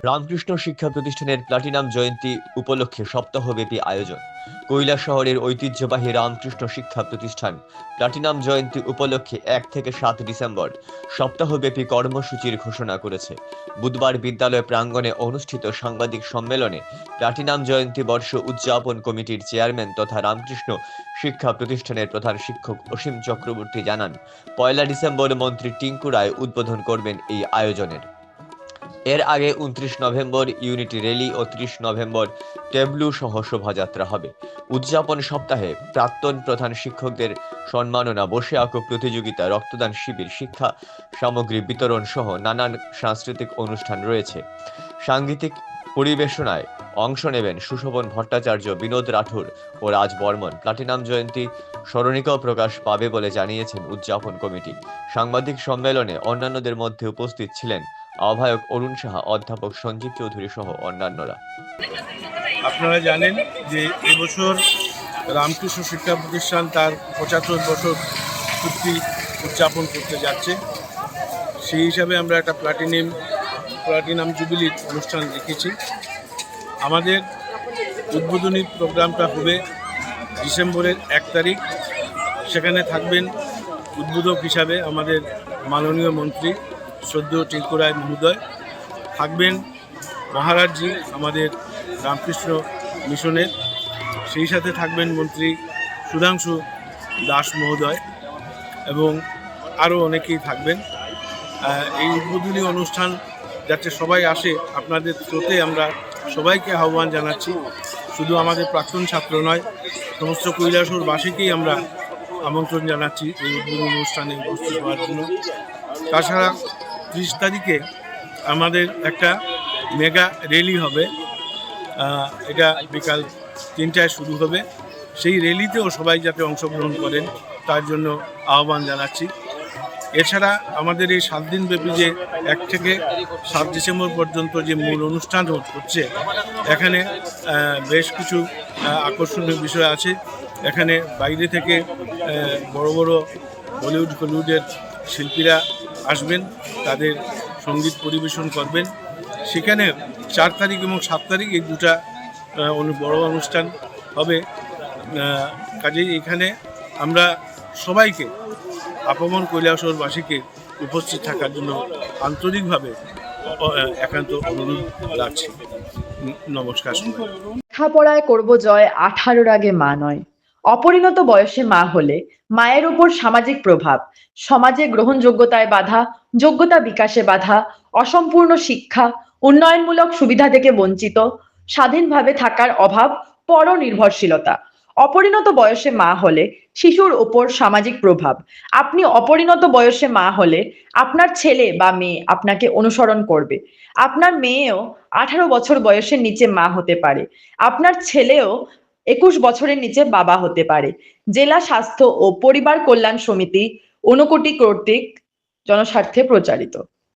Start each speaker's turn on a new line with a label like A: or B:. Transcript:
A: রামকৃষ্ণ শিক্ষা প্রতিষ্ঠানের প্লাটিনাম জয়ন্তী উপলক্ষে সপ্তাহব্যাপী আয়োজন। কৈলাস শহরের ঐতিহ্যবাহী রামকৃষ্ণ শিক্ষা প্রতিষ্ঠান প্লাটিনাম জয়ন্তী উপলক্ষে 1 থেকে 7 ডিসেম্বর সপ্তাহব্যাপী কর্মসূচির ঘোষণা করেছে। বুধবার বিদ্যালয় প্রাঙ্গণে অনুষ্ঠিত সাংবাদিক সম্মেলনে প্লাটিনাম জয়ন্তী বর্ষ উদযাপন কমিটির চেয়ারম্যান তথা রামকৃষ্ণ শিক্ষা প্রতিষ্ঠানের প্রধান শিক্ষক অসীম চক্রবর্তী জানান, 1 ডিসেম্বর মন্ত্রী টিঙ্কু রায় উদ্বোধন করবেন এই আয়োজনের। এর আগে 29 নভেম্বর ইউনিটি র্যালি ও 30 নভেম্বর ট্যাবলু সহ শোভাযাত্রা হবে। উদযাপন সপ্তাহে প্রাক্তন প্রধান শিক্ষকদের সম্মাননা, বসে আঁকো প্রতিযোগিতা, রক্তদান শিবির, শিক্ষা সামগ্রী বিতরণ সহ নানান সাংস্কৃতিক অনুষ্ঠান রয়েছে। সাংগীতিক পরিবেশনায় অংশ নেবেন সুশোভন ভট্টাচার্য, বিনোদ রাঠুর ও রাজ বর্মন। প্লাটিনাম জয়ন্তী স্মরণিকাও প্রকাশ পাবে বলে জানিয়েছেন উদযাপন কমিটি। সাংবাদিক সম্মেলনে অন্যান্যদের মধ্যে উপস্থিত ছিলেন আহ্বায়ক অরুণ সাহা, অধ্যাপক সঞ্জীব চৌধুরী সহ অন্যান্যরা।
B: আপনারা জানেন যে এবছর রামকৃষ্ণ শিক্ষা প্রতিষ্ঠান তার 75 বছর পূর্তি উদযাপন করতে যাচ্ছে। সেই হিসাবে আমরা একটা প্লাটিনাম জুবিলির অনুষ্ঠান রেখেছি। আমাদের উদ্বোধনী প্রোগ্রামটা হবে ডিসেম্বরের 1 তারিখ। সেখানে থাকবেন উদ্বোধক হিসাবে আমাদের মাননীয় মন্ত্রী শ্রদ্ধেয় টিঙ্কু রায় মহোদয়, থাকবেন মহারাজজি আমাদের রামকৃষ্ণ মিশনের, সেই সাথে থাকবেন মন্ত্রী সুধাংশু দাস মহোদয় এবং আরও অনেকেই থাকবেন। এই উদ্বোধনী অনুষ্ঠান যাতে সবাই আসে, আপনাদের থ্রুতে আমরা সবাইকে আহ্বান জানাচ্ছি। শুধু আমাদের প্রাক্তন ছাত্র নয়, সমস্ত কৈলাসহরবাসীকেই আমরা আমন্ত্রণ জানাচ্ছি এই উদ্বোধনী অনুষ্ঠানে উপস্থিত হওয়ার জন্য। তাছাড়া 30 তারিখে আমাদের একটা মেগা র্যালি হবে, এটা বিকাল 3টায় শুরু হবে। সেই র্যালিতেও সবাই যাতে অংশগ্রহণ করেন তার জন্য আহ্বান জানাচ্ছি। এছাড়া আমাদের এই 7 দিনব্যাপী যে 1 থেকে 7 ডিসেম্বর পর্যন্ত যে মূল অনুষ্ঠান হচ্ছে, এখানে বেশ কিছু আকর্ষণীয় বিষয় আছে। এখানে বাইরে থেকে বড় বড় হলিউডের শিল্পীরা আসবেন, তাদের সঙ্গীত পরিবেশন করবেন। সেখানে 4 তারিখ এবং 7 তারিখ এই দুটা বড় অনুষ্ঠান হবে। কাজেই এখানে আমরা সবাইকে, আপামর কৈলাসহরবাসীকে উপস্থিত থাকার জন্য আন্তরিকভাবে একান্ত অনুরোধ রাখছি। নমস্কার।
C: লেখাপড়ায় করব জয়, 18-র আগে মা নয়। অপরিণত বয়সে মা হলে মায়ের উপর সামাজিক প্রভাব, সমাজে গ্রহণযোগ্যতায় বাধা, যোগ্যতা বিকাশে বাধা, অসম্পূর্ণ শিক্ষা, উন্নয়নমূলক সুবিধা থেকে বঞ্চিত, স্বাধীনভাবে থাকার অভাব, পরনির্ভরশীলতা। অপরিণত বয়সে মা হলে শিশুর উপর সামাজিক প্রভাব। আপনি অপরিণত বয়সে মা হলে আপনার ছেলে বা মেয়ে আপনাকে অনুসরণ করবে। আপনার মেয়েও 18 বছর বয়সের নিচে মা হতে পারে। আপনার ছেলেও 21 বছরের নিচে বাবা হতে পারে। জেলা স্বাস্থ্য ও পরিবার কল্যাণ সমিতি, ঊনকোটি কর্তৃক জনস্বার্থে প্রচারিত।